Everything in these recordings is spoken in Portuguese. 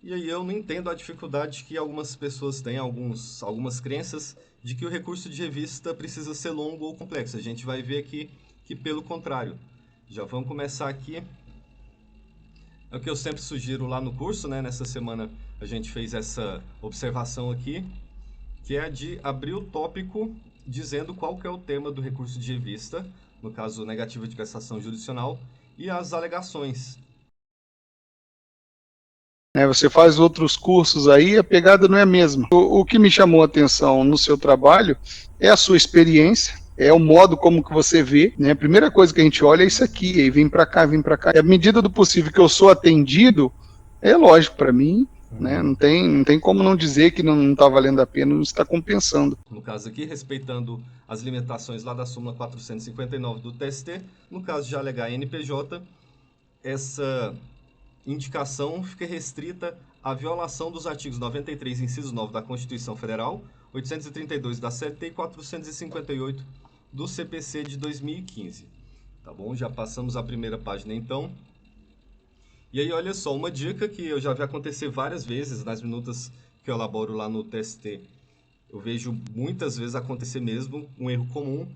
E aí eu não entendo a dificuldade que algumas pessoas têm, algumas crenças, de que o recurso de revista precisa ser longo ou complexo. A gente vai ver aqui que pelo contrário. Já vamos começar aqui. É o que eu sempre sugiro lá no curso, né? Nessa semana a gente fez essa observação aqui, que é de abrir o tópico dizendo qual que é o tema do recurso de revista, no caso negativa de prestação jurisdicional, e as alegações. Você faz outros cursos aí, a pegada não é a mesma. O que me chamou a atenção no seu trabalho é a sua experiência, é o modo como que você vê, né? A primeira coisa que a gente olha é isso aqui, aí vem para cá, vem para cá. E à medida do possível que eu sou atendido, é lógico para mim, né? Não tem como não dizer que não está valendo a pena, não está compensando. No caso aqui, respeitando as limitações lá da súmula 459 do TST, no caso de alegar NPJ, essa indicação fica restrita à violação dos artigos 93, inciso 9 da Constituição Federal, 832 da CLT e 458 do CPC de 2015. Tá bom? Já passamos a primeira página então. E aí, olha só, uma dica que eu já vi acontecer várias vezes nas minutas que eu elaboro lá no TST. Eu vejo muitas vezes acontecer mesmo um erro comum,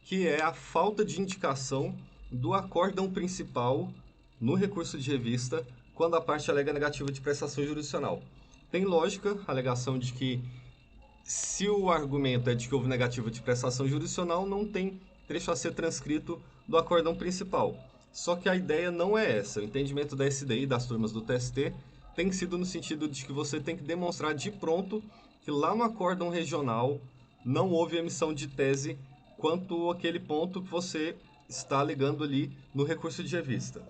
que é a falta de indicação do acórdão principal no recurso de revista quando a parte alega negativa de prestação jurisdicional. Tem lógica a alegação de que se o argumento é de que houve negativa de prestação jurisdicional, não tem trecho a ser transcrito do acórdão principal. Só que a ideia não é essa. O entendimento da SDI, das turmas do TST, tem sido no sentido de que você tem que demonstrar de pronto que lá no acórdão regional não houve emissão de tese quanto àquele ponto que você está alegando ali no recurso de revista,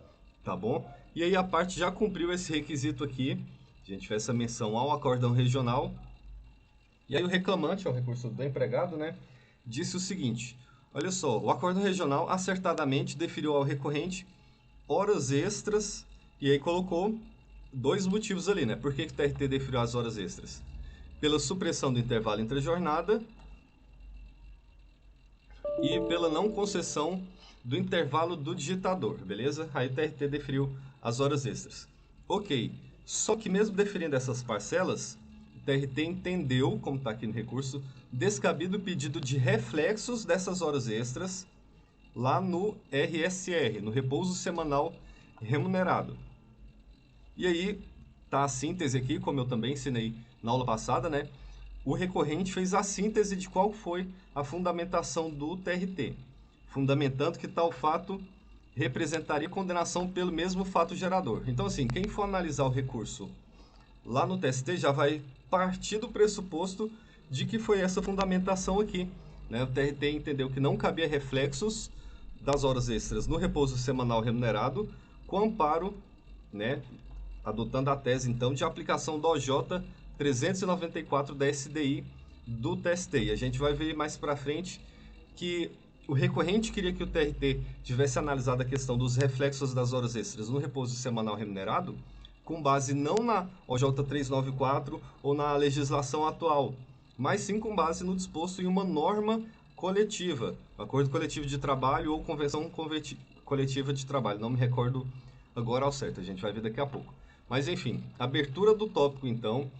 tá bom? E aí a parte já cumpriu esse requisito aqui, a gente fez essa menção ao acórdão regional, e aí o reclamante, é o recurso do empregado, né, disse o seguinte: olha só, o acórdão regional acertadamente deferiu ao recorrente horas extras, e aí colocou dois motivos ali, né? Por que o TRT deferiu as horas extras? Pela supressão do intervalo entre a jornada e pela não concessão do intervalo do digitador, beleza? Aí o TRT deferiu as horas extras. Ok, só que mesmo deferindo essas parcelas, o TRT entendeu, como está aqui no recurso, descabido o pedido de reflexos dessas horas extras lá no RSR, no repouso semanal remunerado. E aí, tá a síntese aqui, como eu também ensinei na aula passada, né? O recorrente fez a síntese de qual foi a fundamentação do TRT, fundamentando que tal fato representaria condenação pelo mesmo fato gerador. Então, assim, quem for analisar o recurso lá no TST já vai partir do pressuposto de que foi essa fundamentação aqui, né? O TRT entendeu que não cabia reflexos das horas extras no repouso semanal remunerado, com amparo, né, adotando a tese, então, de aplicação do OJ 394 da SDI do TST. E a gente vai ver mais para frente que o recorrente queria que o TRT tivesse analisado a questão dos reflexos das horas extras no repouso semanal remunerado, com base não na OJ 394 ou na legislação atual, mas sim com base no disposto em uma norma coletiva, acordo coletivo de trabalho ou convenção coletiva de trabalho. Não me recordo agora ao certo, a gente vai ver daqui a pouco. Mas enfim, abertura do tópico então,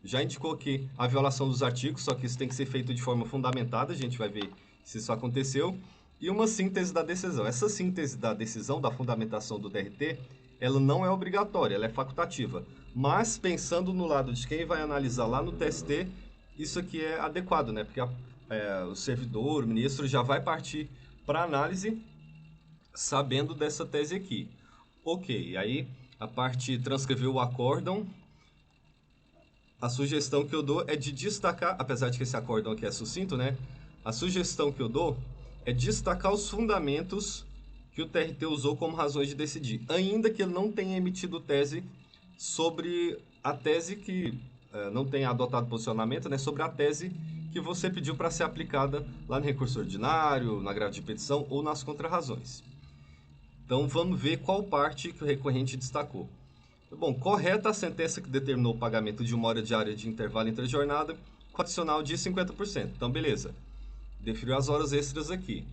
já indicou que a violação dos artigos, só que isso tem que ser feito de forma fundamentada, a gente vai ver se isso aconteceu, e uma síntese da decisão. Essa síntese da decisão, da fundamentação do TRT, ela não é obrigatória, ela é facultativa. Mas pensando no lado de quem vai analisar lá no TST, isso aqui é adequado, né? Porque o servidor, o ministro já vai partir para análise sabendo dessa tese aqui. Ok, aí a parte transcreveu o acórdão. A sugestão que eu dou é de destacar, apesar de que esse acórdão aqui é sucinto, né? A sugestão que eu dou é destacar os fundamentos que o TRT usou como razões de decidir, ainda que ele não tenha emitido tese sobre a tese que não tenha adotado posicionamento, né? Sobre a tese que você pediu para ser aplicada lá no recurso ordinário, na grave de petição ou nas contrarrazões. Então vamos ver qual parte que o recorrente destacou. Bom, correta a sentença que determinou o pagamento de uma hora diária de intervalo entre a jornada, com adicional de 50%. Então, beleza. Deferiu as horas extras aqui.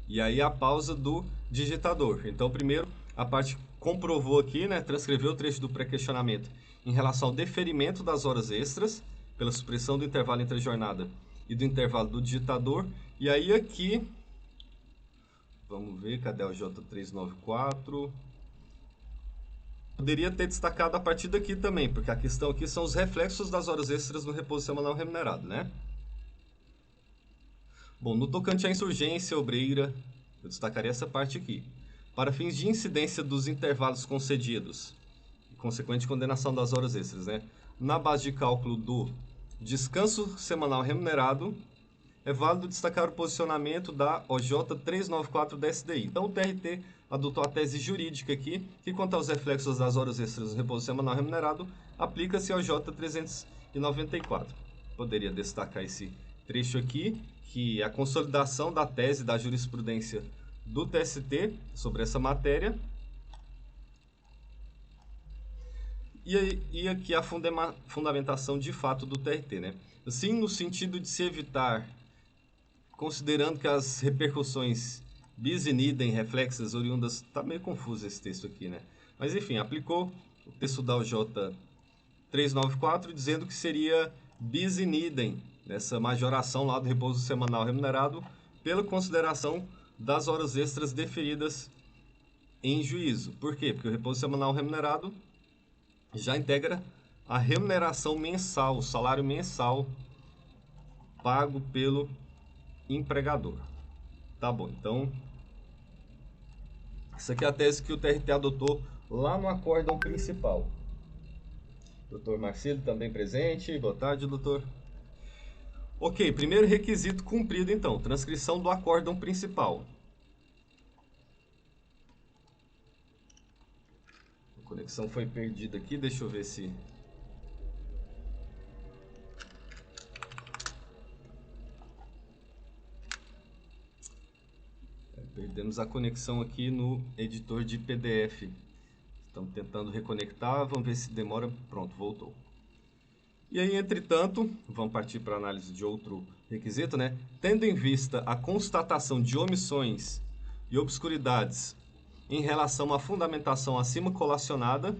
E aí a pausa do digitador. Então, primeiro, a parte comprovou aqui, né, transcreveu o trecho do pré-questionamento em relação ao deferimento das horas extras, pela supressão do intervalo entre a jornada e do intervalo do digitador. E aí aqui, vamos ver, cadê o J394? Poderia ter destacado a partir daqui também, porque a questão aqui são os reflexos das horas extras no repouso semanal remunerado, né? Bom, no tocante à insurgência obreira, eu destacaria essa parte aqui. Para fins de incidência dos intervalos concedidos e consequente condenação das horas extras, né? Na base de cálculo do descanso semanal remunerado, é válido destacar o posicionamento da OJ 394 da SDI. Então, o TRT adotou a tese jurídica aqui, que quanto aos reflexos das horas extras do repouso semanal remunerado, aplica-se a OJ 394. Poderia destacar esse trecho aqui, que é a consolidação da tese da jurisprudência do TST sobre essa matéria. E aqui a fundamentação de fato do TRT, né? Assim, no sentido de se evitar, considerando que as repercussões bis in idem reflexas oriundas... Tá meio confuso esse texto aqui, né? Mas enfim, aplicou o texto da OJ 394 dizendo que seria bis in idem nessa majoração lá do repouso semanal remunerado pela consideração das horas extras deferidas em juízo. Por quê? Porque o repouso semanal remunerado já integra a remuneração mensal, o salário mensal pago pelo empregador. Tá bom, então essa aqui é a tese que o TRT adotou lá no acórdão principal. Doutor Marcelo também presente. Boa tarde, doutor. Ok, primeiro requisito cumprido então, transcrição do acórdão principal. A conexão foi perdida aqui, deixa eu ver se... Perdemos a conexão aqui no editor de PDF. Estamos tentando reconectar, vamos ver se demora. Pronto, voltou. E aí, entretanto, vamos partir para a análise de outro requisito, né? Tendo em vista a constatação de omissões e obscuridades em relação à fundamentação acima colacionada,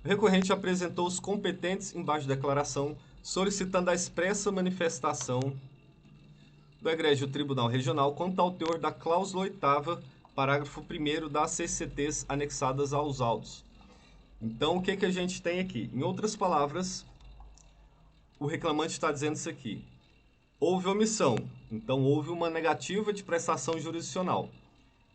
o recorrente apresentou os competentes embaixo da declaração, solicitando a expressa manifestação do Egrégio Tribunal Regional quanto ao teor da cláusula 8ª, parágrafo 1º das CCTs anexadas aos autos. Então, o que a gente tem aqui? Em outras palavras, o reclamante está dizendo isso aqui. Houve omissão, então houve uma negativa de prestação jurisdicional.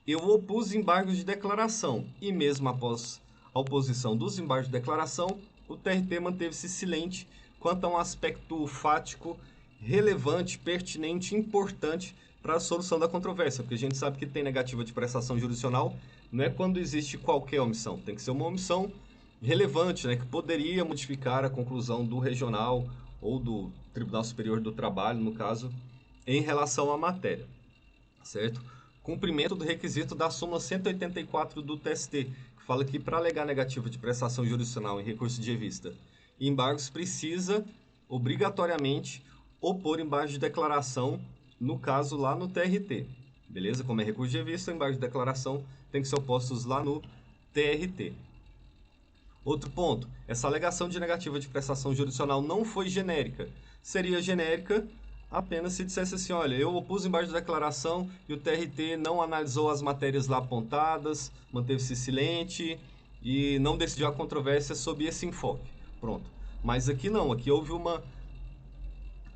Eu opus embargos de declaração e mesmo após a oposição dos embargos de declaração, o TRT manteve-se silente quanto a um aspecto fático relevante, pertinente, importante para a solução da controvérsia, porque a gente sabe que tem negativa de prestação jurisdicional, não é quando existe qualquer omissão, tem que ser uma omissão relevante, né, que poderia modificar a conclusão do regional ou do Tribunal Superior do Trabalho, no caso, em relação à matéria, certo? Cumprimento do requisito da súmula 184 do TST, que fala que para alegar negativa de prestação jurisdicional em recurso de revista e embargos precisa, obrigatoriamente, opor embargo de declaração, no caso lá no TRT, beleza? Como é recurso de revista, embargo de declaração tem que ser opostos lá no TRT. Outro ponto, essa alegação de negativa de prestação jurisdicional não foi genérica. Seria genérica apenas se dissesse assim, olha, eu opus embaixo de declaração e o TRT não analisou as matérias lá apontadas, manteve-se silente e não decidiu a controvérsia sob esse enfoque. Pronto. Mas aqui não, aqui houve uma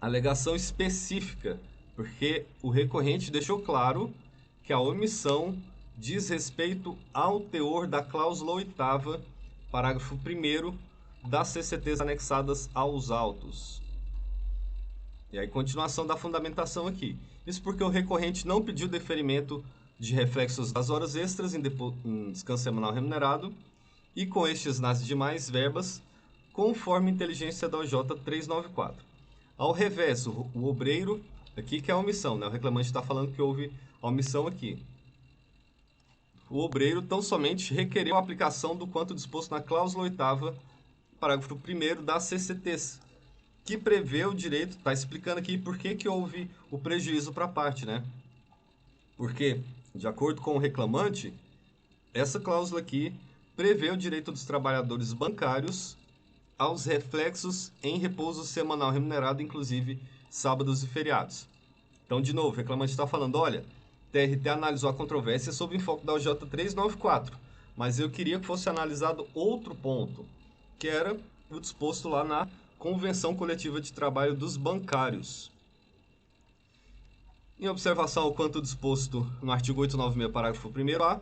alegação específica, porque o recorrente deixou claro que a omissão diz respeito ao teor da cláusula 8ª, parágrafo 1º das CCTs anexadas aos autos. E aí, continuação da fundamentação aqui. Isso porque o recorrente não pediu deferimento de reflexos das horas extras em descanso semanal remunerado e com estes nas demais verbas, conforme inteligência da OJ 394. Ao revés, o obreiro, aqui que é a omissão, né? O reclamante está falando que houve a omissão aqui. O obreiro tão somente requereu a aplicação do quanto disposto na cláusula 8ª, parágrafo 1º das CCTs, que prevê o direito, está explicando aqui por que houve o prejuízo para a parte, né? Porque, de acordo com o reclamante, essa cláusula aqui prevê o direito dos trabalhadores bancários aos reflexos em repouso semanal remunerado, inclusive sábados e feriados. Então, de novo, o reclamante está falando, olha, TRT analisou a controvérsia sob o enfoque da OJ 394, mas eu queria que fosse analisado outro ponto, que era o disposto lá na Convenção Coletiva de Trabalho dos Bancários. Em observação ao quanto disposto no artigo 896, parágrafo 1º-A,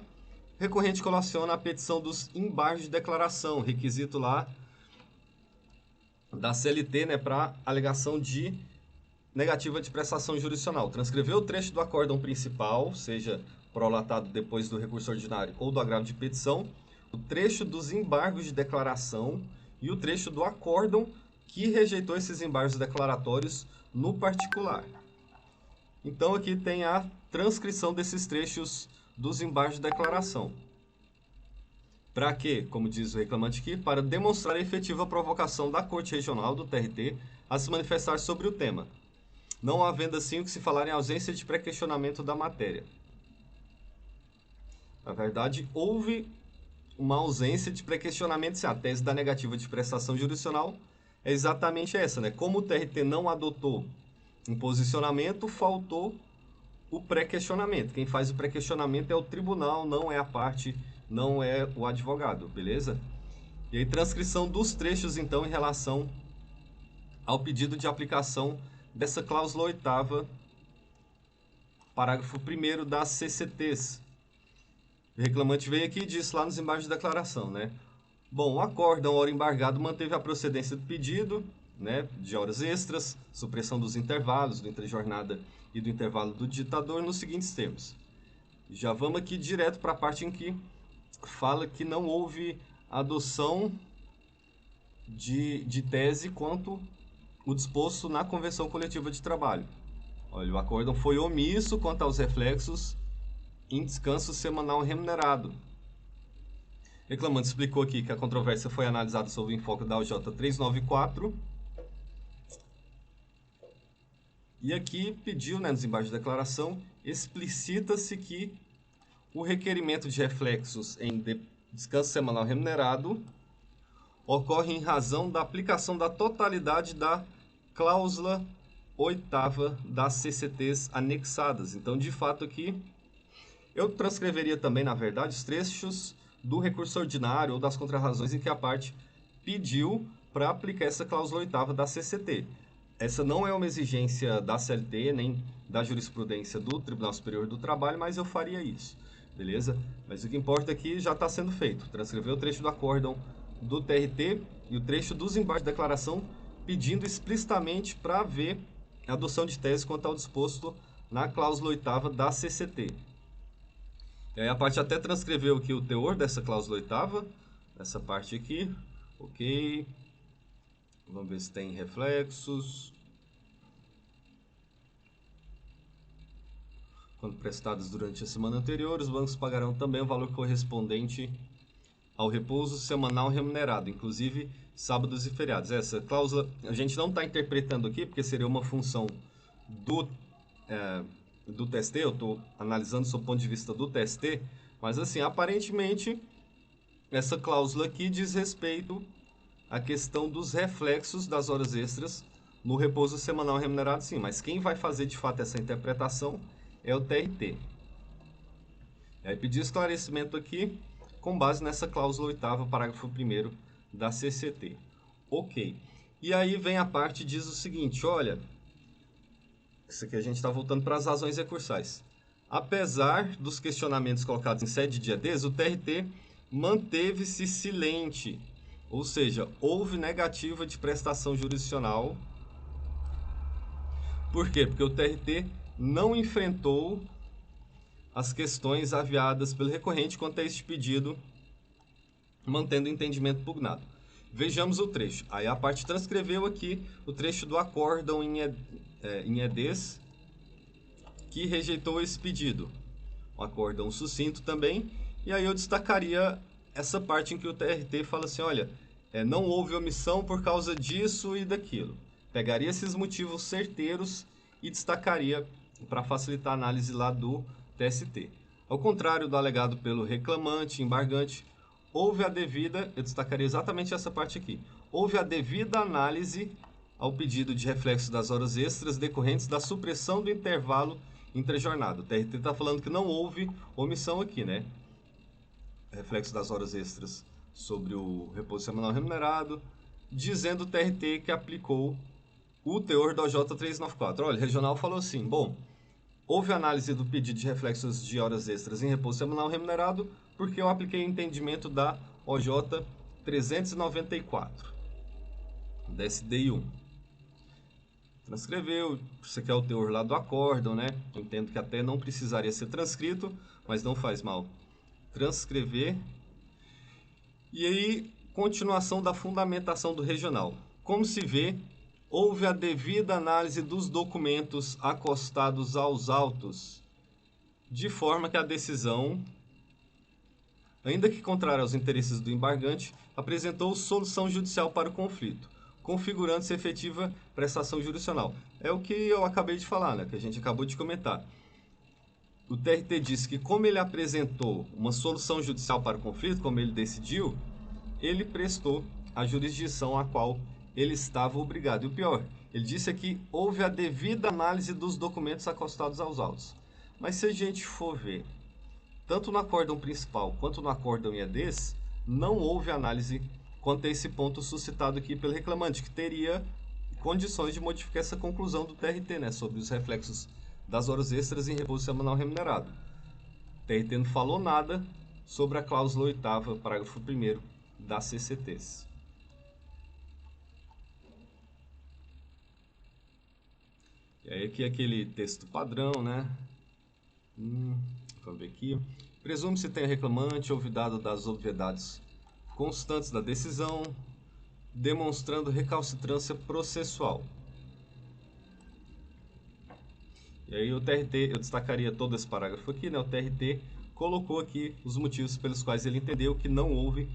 recorrente colaciona a petição dos embargos de declaração, requisito lá da CLT, né, para alegação de negativa de prestação jurisdicional. Transcreveu o trecho do acórdão principal, seja prolatado depois do recurso ordinário ou do agravo de petição, o trecho dos embargos de declaração e o trecho do acórdão que rejeitou esses embargos declaratórios no particular. Então aqui tem a transcrição desses trechos dos embargos de declaração. Para quê? Como diz o reclamante aqui, para demonstrar a efetiva provocação da Corte Regional do TRT a se manifestar sobre o tema, não havendo assim o que se falar em ausência de pré-questionamento da matéria. Na verdade, houve uma ausência de pré-questionamento, se a tese da negativa de prestação jurisdicional é exatamente essa, né? Como o TRT não adotou um posicionamento, faltou o pré-questionamento. Quem faz o pré-questionamento é o tribunal, não é a parte, não é o advogado, beleza? E aí, transcrição dos trechos, então, em relação ao pedido de aplicação dessa cláusula 8ª, parágrafo 1º das CCTs. O reclamante veio aqui e disse lá nos embargos de declaração, né? Bom, o acórdão, hora embargado, manteve a procedência do pedido, né, de horas extras, supressão dos intervalos, do interjornada e do intervalo do digitador, nos seguintes termos. Já vamos aqui direto para a parte em que fala que não houve adoção de tese quanto o disposto na Convenção Coletiva de Trabalho. Olha, o acórdão foi omisso quanto aos reflexos em descanso semanal remunerado. O reclamante explicou aqui que a controvérsia foi analisada sob o enfoque da OJ 394 e aqui pediu, né, nos embargos de declaração, explicita-se que o requerimento de reflexos em descanso semanal remunerado ocorre em razão da aplicação da totalidade da cláusula 8ª das CCTs anexadas. Então, de fato, aqui eu transcreveria também, na verdade, os trechos do recurso ordinário ou das contrarrazões em que a parte pediu para aplicar essa cláusula 8ª da CCT. Essa não é uma exigência da CLT, nem da jurisprudência do Tribunal Superior do Trabalho, mas eu faria isso, beleza? Mas o que importa aqui já está sendo feito. Transcrever o trecho do acórdão do TRT e o trecho dos embargos de declaração pedindo explicitamente para haver adoção de tese quanto ao disposto na cláusula 8ª da CCT. E aí a parte até transcreveu aqui o teor dessa cláusula 8ª, essa parte aqui, ok. Vamos ver se tem reflexos. Quando prestados durante a semana anterior, os bancos pagarão também o valor correspondente ao repouso semanal remunerado, inclusive sábados e feriados. Essa cláusula a gente não está interpretando aqui, porque seria uma função do TST, eu estou analisando sob o ponto de vista do TST, mas assim, aparentemente, essa cláusula aqui diz respeito à questão dos reflexos das horas extras no repouso semanal remunerado, sim, mas quem vai fazer de fato essa interpretação é o TRT. E aí pedi esclarecimento aqui com base nessa cláusula 8ª, parágrafo 1º da CCT. Ok. E aí vem a parte que diz o seguinte, olha, isso aqui a gente está voltando para as razões recursais. Apesar dos questionamentos colocados em sede de ADs, o TRT manteve-se silente, ou seja, houve negativa de prestação jurisdicional. Por quê? Porque o TRT não enfrentou as questões aviadas pelo recorrente quanto a este pedido, mantendo o entendimento pugnado. Vejamos o trecho. Aí a parte transcreveu aqui o trecho do acórdão em EDs que rejeitou esse pedido. Um acórdão sucinto também. E aí eu destacaria essa parte em que o TRT fala assim, olha, não houve omissão por causa disso e daquilo. Pegaria esses motivos certeiros e destacaria para facilitar a análise lá do TST. Ao contrário do alegado pelo reclamante, embargante, houve a devida, eu destacaria exatamente essa parte aqui, houve a devida análise ao pedido de reflexo das horas extras decorrentes da supressão do intervalo intrajornada. O TRT está falando que não houve omissão aqui, né? Reflexo das horas extras sobre o repouso semanal remunerado, dizendo o TRT que aplicou o teor da OJ 394. Olha, o regional falou assim, bom, houve análise do pedido de reflexos de horas extras em repouso semanal remunerado porque eu apliquei o entendimento da OJ 394, da SDI 1. Transcreveu, isso aqui é o teor lá do acórdão, né? Eu entendo que até não precisaria ser transcrito, mas não faz mal transcrever. E aí, continuação da fundamentação do regional. Como se vê, houve a devida análise dos documentos acostados aos autos, de forma que a decisão, ainda que contrária aos interesses do embargante, apresentou solução judicial para o conflito, configurando-se efetiva prestação jurisdicional. É o que eu acabei de falar, né? Que a gente acabou de comentar. O TRT disse que como ele apresentou uma solução judicial para o conflito, como ele decidiu, ele prestou a jurisdição a qual ele estava obrigado. E o pior, ele disse que houve a devida análise dos documentos acostados aos autos. Mas se a gente for ver, tanto no acórdão principal quanto no acórdão IEDs, não houve análise quanto a esse ponto suscitado aqui pelo reclamante, que teria condições de modificar essa conclusão do TRT, né, sobre os reflexos das horas extras em repouso semanal remunerado. O TRT não falou nada sobre a cláusula 8ª, parágrafo 1º das CCTs. E aí aqui aquele texto padrão, né? Vamos ver aqui. Presume-se tem reclamante ouvidado das obviedades constantes da decisão, demonstrando recalcitrância processual. E aí o TRT, eu destacaria todo esse parágrafo aqui, né? O TRT colocou aqui os motivos pelos quais ele entendeu que não houve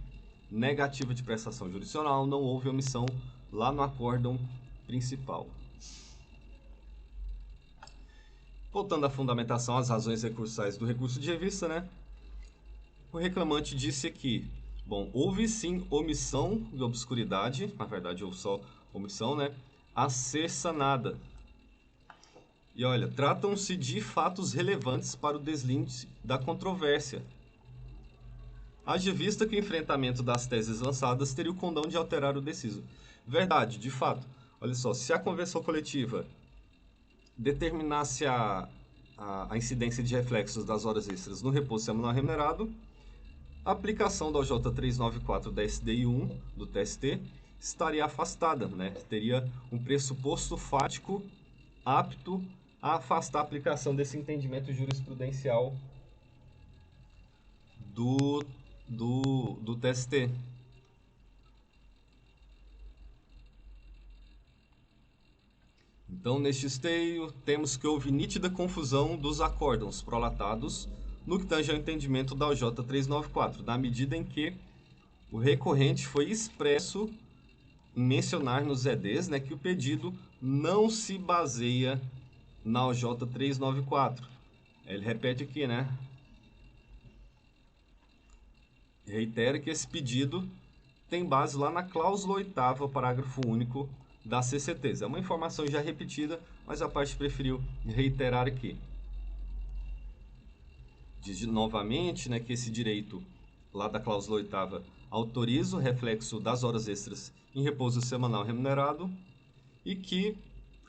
negativa de prestação jurisdicional, não houve omissão lá no acórdão principal. Voltando à fundamentação, às razões recursais do recurso de revista, né? O reclamante disse aqui, bom, houve sim omissão de obscuridade, na verdade houve só omissão, né? A ser sanada. E olha, tratam-se de fatos relevantes para o deslinde da controvérsia. Haja vista que o enfrentamento das teses lançadas teria o condão de alterar o deciso. Verdade, de fato. Olha só, se a convenção coletiva determinasse a incidência de reflexos das horas extras no repouso semanal remunerado, a aplicação da OJ 394 da SDI 1 do TST estaria afastada, né? Teria um pressuposto fático apto a afastar a aplicação desse entendimento jurisprudencial do TST. Então, neste esteio, temos que houve nítida confusão dos acórdãos prolatados no que tange ao entendimento da OJ 394, na medida em que o recorrente foi expresso em mencionar nos EDs, né, que o pedido não se baseia na OJ 394. Ele repete aqui, né? Reitera que esse pedido tem base lá na cláusula 8ª, parágrafo único da CCTs. É uma informação já repetida, mas a parte preferiu reiterar aqui. Diz novamente, né, que esse direito lá da cláusula 8ª autoriza o reflexo das horas extras em repouso semanal remunerado e que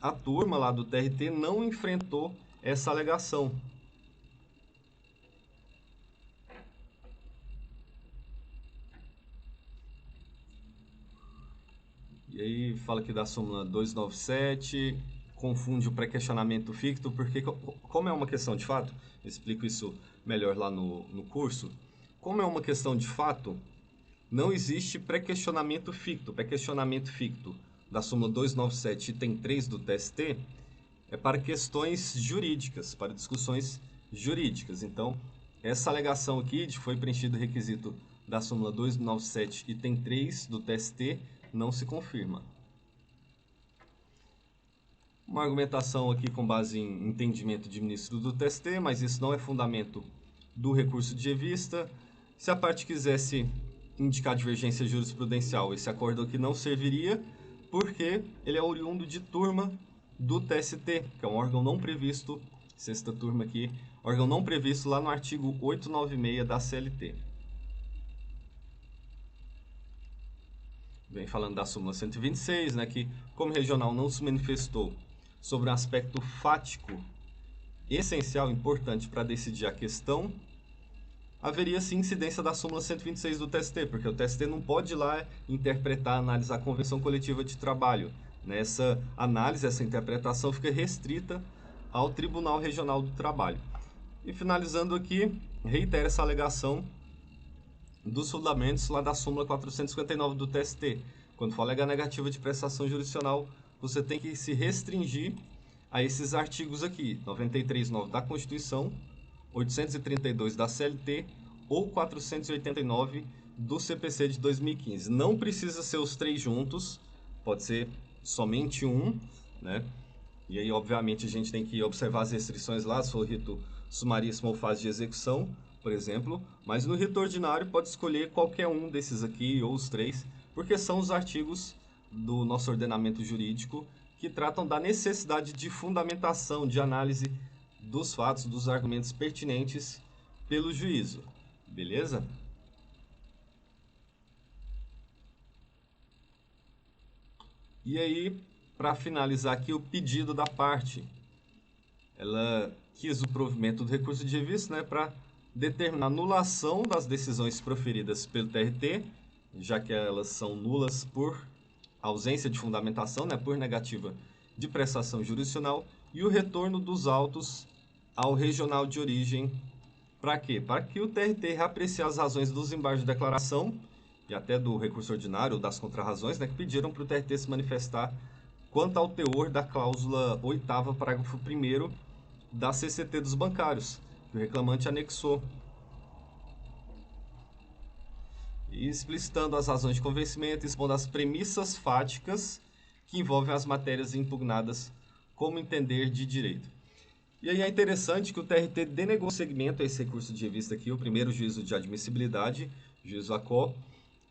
a turma lá do TRT não enfrentou essa alegação. E aí fala aqui da súmula 297, confunde o pré-questionamento ficto, porque como é uma questão de fato, eu explico isso melhor lá no curso, como é uma questão de fato, não existe pré-questionamento ficto. Pré-questionamento ficto da súmula 297, item 3 do TST, é para questões jurídicas, para discussões jurídicas. Então, essa alegação aqui de foi preenchido o requisito da súmula 297, item 3 do TST, não se confirma. Uma argumentação aqui com base em entendimento de ministro do TST, mas isso não é fundamento do recurso de revista. Se a parte quisesse indicar divergência jurisprudencial. Esse acordo aqui não serviria porque ele é oriundo de turma do TST, que é um órgão não previsto, sexta turma aqui, órgão não previsto lá no artigo 896 da CLT. Vem falando da súmula 126, né, que como regional não se manifestou sobre um aspecto fático essencial, importante para decidir a questão, haveria sim incidência da súmula 126 do TST, porque o TST não pode ir lá interpretar, analisar a convenção coletiva de trabalho. Nessa análise, essa interpretação fica restrita ao Tribunal Regional do Trabalho. E finalizando aqui, reitera essa alegação dos fundamentos lá da súmula 459 do TST. Quando for alegar negativa de prestação jurisdicional, você tem que se restringir a esses artigos aqui, 93.9 da Constituição, 832 da CLT ou 489 do CPC de 2015. Não precisa ser os três juntos, pode ser somente um, né? E aí, obviamente, a gente tem que observar as restrições lá, se for rito sumaríssimo ou fase de execução, por exemplo. Mas no rito ordinário pode escolher qualquer um desses aqui, ou os três, porque são os artigos do nosso ordenamento jurídico que tratam da necessidade de fundamentação, de análise dos fatos, dos argumentos pertinentes pelo juízo. Beleza? E aí, para finalizar aqui, o pedido da parte. Ela quis o provimento do recurso de revista, né, para determinar a anulação das decisões proferidas pelo TRT, já que elas são nulas por ausência de fundamentação, né, por negativa de prestação jurisdicional, e o retorno dos autos ao regional de origem. Para quê? Para que o TRT reaprecie as razões dos embargos de declaração e até do recurso ordinário, das contrarrazões, né, que pediram para o TRT se manifestar quanto ao teor da cláusula 8ª, parágrafo 1º da CCT dos bancários, que o reclamante anexou, e explicitando as razões de convencimento, expondo as premissas fáticas que envolvem as matérias impugnadas como entender de direito. E aí é interessante que o TRT denegou segmento a esse recurso de revista aqui, o primeiro juízo de admissibilidade, juízo ACO,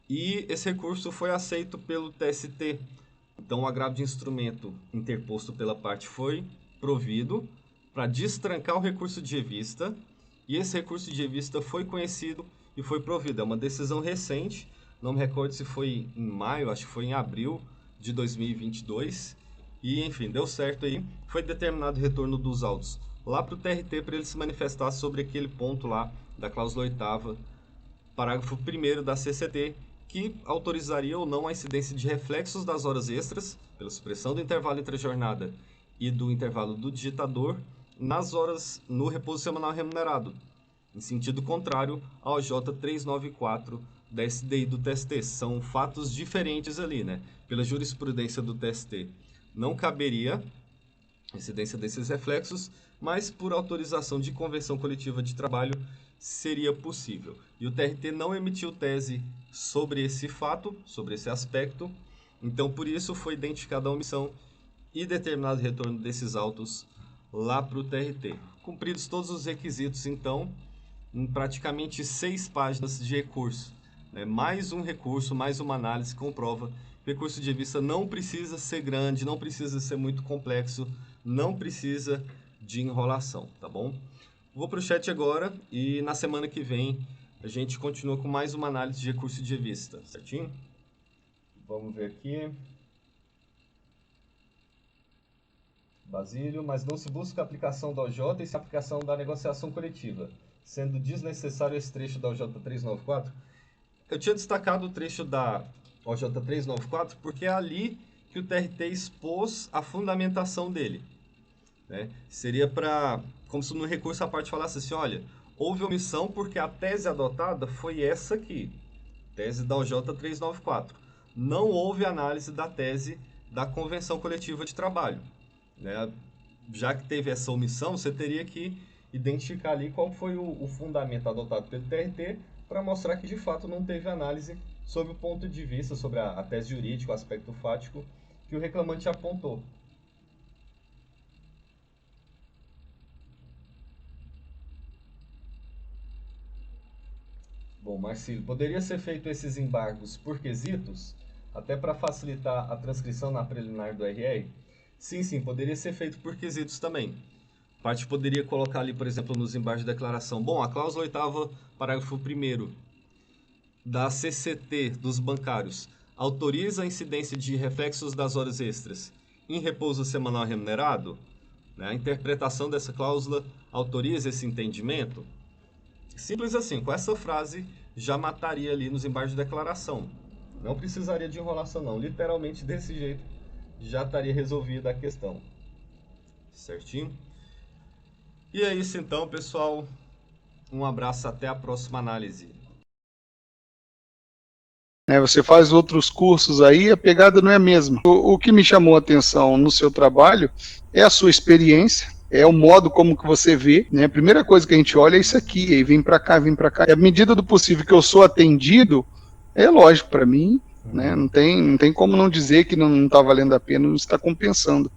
e esse recurso foi aceito pelo TST. Então, o agravo de instrumento interposto pela parte foi provido para destrancar o recurso de revista, e esse recurso de revista foi conhecido e foi provido. É uma decisão recente, não me recordo se foi em maio, acho que foi em abril de 2022, e enfim, deu certo aí. Foi determinado o retorno dos autos lá para o TRT para ele se manifestar sobre aquele ponto lá da cláusula 8ª, parágrafo 1º da CCT, que autorizaria ou não a incidência de reflexos das horas extras, pela supressão do intervalo entre a jornada e do intervalo do digitador, nas horas no repouso semanal remunerado, em sentido contrário ao J394 da SDI do TST. São fatos diferentes ali, né? Pela jurisprudência do TST, não caberia incidência desses reflexos, mas por autorização de convenção coletiva de trabalho seria possível. E o TRT não emitiu tese sobre esse fato, sobre esse aspecto, então por isso foi identificada a omissão e determinado o retorno desses autos lá para o TRT. Cumpridos todos os requisitos, então, em praticamente 6 páginas de recurso, né? Mais um recurso, mais uma análise comprova que o recurso de revista não precisa ser grande, não precisa ser muito complexo, não precisa de enrolação, tá bom? Vou para o chat agora e na semana que vem a gente continua com mais uma análise de recurso de revista, certinho? Vamos ver aqui. Basílio, mas não se busca a aplicação da OJ e se a aplicação da negociação coletiva, sendo desnecessário esse trecho da OJ 394. Eu tinha destacado o trecho da OJ 394 porque é ali que o TRT expôs a fundamentação dele, né? Seria para, como se no recurso a parte falasse assim, olha, houve omissão porque a tese adotada foi essa aqui, tese da OJ 394. Não houve análise da tese da Convenção Coletiva de Trabalho, né? Já que teve essa omissão, você teria que identificar ali qual foi o fundamento adotado pelo TRT para mostrar que de fato não teve análise sobre o ponto de vista, sobre a tese jurídica, o aspecto fático que o reclamante apontou. Bom, Marcílio, poderia ser feito esses embargos por quesitos, até para facilitar a transcrição na preliminar do RR? Sim, poderia ser feito por quesitos também. A parte poderia colocar ali, por exemplo, nos embargos de declaração. Bom, a cláusula 8ª, parágrafo 1º da CCT dos bancários autoriza a incidência de reflexos das horas extras em repouso semanal remunerado? Né? A interpretação dessa cláusula autoriza esse entendimento? Simples assim, com essa frase já mataria ali nos embargos de declaração. Não precisaria de enrolação não, literalmente desse jeito já estaria resolvida a questão. Certinho? E é isso então, pessoal. Um abraço, até a próxima análise. Você faz outros cursos aí, a pegada não é a mesma. O que me chamou a atenção no seu trabalho é a sua experiência, é o modo como que você vê, né? A primeira coisa que a gente olha é isso aqui, aí vem para cá, vem para cá. E à medida do possível que eu sou atendido, é lógico para mim, né? Não tem como não dizer que não está valendo a pena, não está compensando.